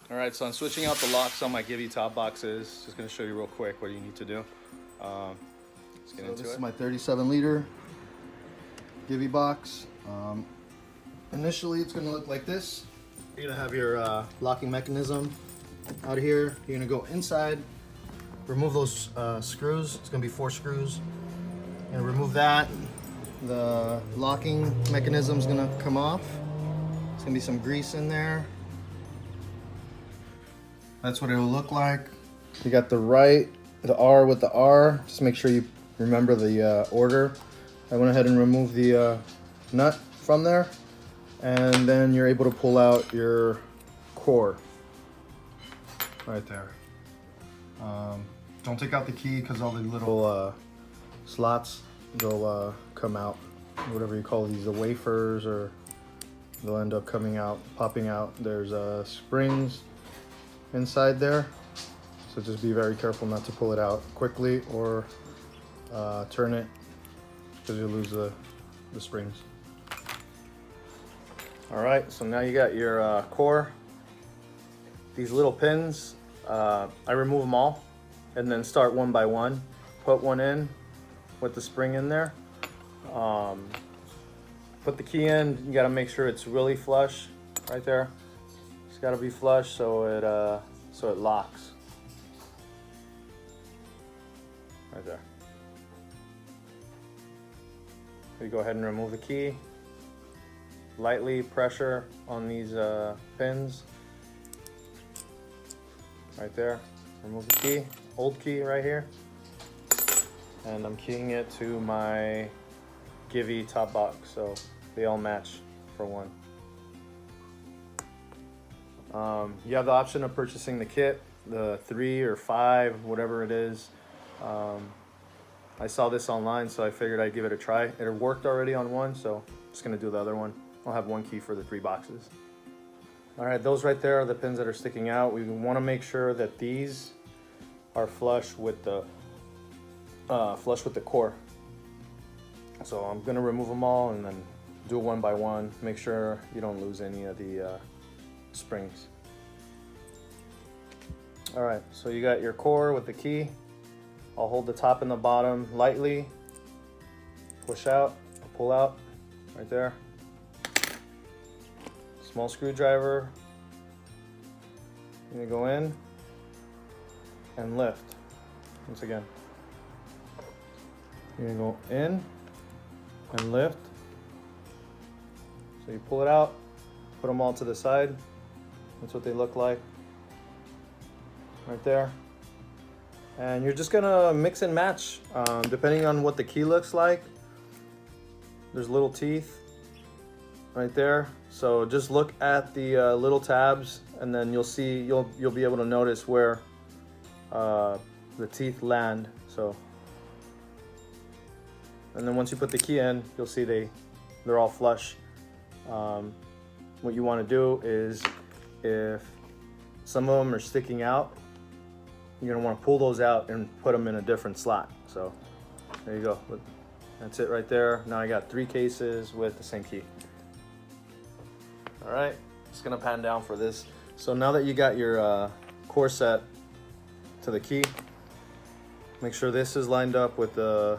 All right, so I'm switching out the locks on my GIVI top boxes. Just gonna show you real quick what you need to do. Let's get into This it. is my 37-liter GIVI box. Initially, it's gonna look like this. You're gonna have your locking mechanism out here. You're gonna go inside, remove those screws. It's gonna be 4 screws. You're gonna remove that. The locking mechanism is gonna come off. There's gonna be some grease in there. That's what it will look like. You got the R with the R. Just make sure you remember the order. I went ahead and removed the nut from there, and then you're able to pull out your core right there. Don't take out the key because all the little slots will come out. Whatever you call these, the wafers, or they'll end up coming out, popping out. There's springs inside there, so just be very careful not to pull it out quickly or turn it, because you'll lose the springs. All right, so now you got your core. These little pins, I remove them all and then start one by one. Put one in with the spring in there. Put the key in. You got to make sure it's really flush right there. It's got to be flush so it locks right there. You go ahead and remove the key. Lightly pressure on these pins right there. Remove the key, old key right here, and I'm keying it to my GIVI top box, so they all match for one. You have the option of purchasing the kit, the 3 or 5, whatever it is. I saw this online, so I figured I'd give it a try. It worked already on one, so I'm just gonna do the other one. I'll have one key for the 3 boxes. All right, those right there are the pins that are sticking out. We wanna make sure that these are flush with the core. So I'm gonna remove them all and then do it one by one. Make sure you don't lose any of the springs. All right, so you got your core with the key. I'll hold the top and the bottom lightly. Push out, pull out, right there. Small screwdriver. You're gonna go in and lift. Once again. You're gonna go in and lift. So you pull it out, put them all to the side. That's what they look like right there. And you're just gonna mix and match depending on what the key looks like. There's little teeth right there, so just look at the little tabs, and then you'll be able to notice where the teeth land. So, and then once you put the key in, you'll see they're all flush. What you want to do is, if some of them are sticking out, you're gonna want to pull those out and put them in a different slot. So there you go. That's it right there. Now I got 3 cases with the same key. All right, just gonna pan down for this. So now that you got your core set to the key, make sure this is lined up with the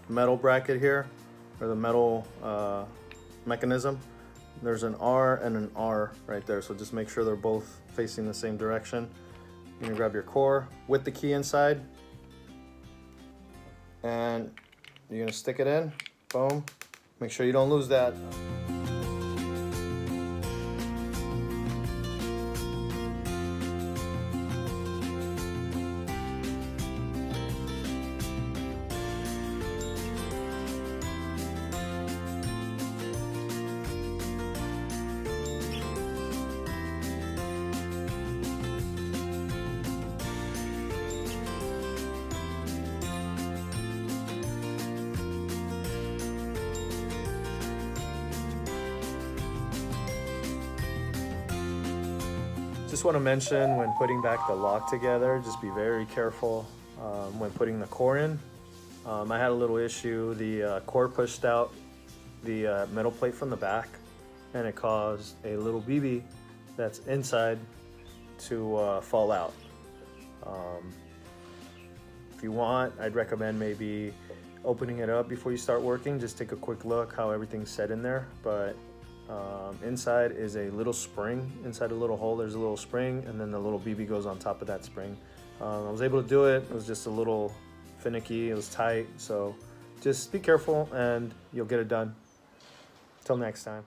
metal bracket here, or the metal mechanism. There's an R and an R right there, so just make sure they're both facing the same direction. You're gonna grab your core with the key inside, and you're gonna stick it in. Boom. Make sure you don't lose that. Just want to mention, when putting back the lock together, just be very careful when putting the core in. I had a little issue. The core pushed out the metal plate from the back, and it caused a little BB that's inside to fall out. If you want, I'd recommend maybe opening it up before you start working. Just take a quick look how everything's set in there. But inside is a little spring. Inside a little hole, there's a little spring, and then the little BB goes on top of that spring. I was able to do it. It was just a little finicky. It was tight. So just be careful and you'll get it done. Till next time.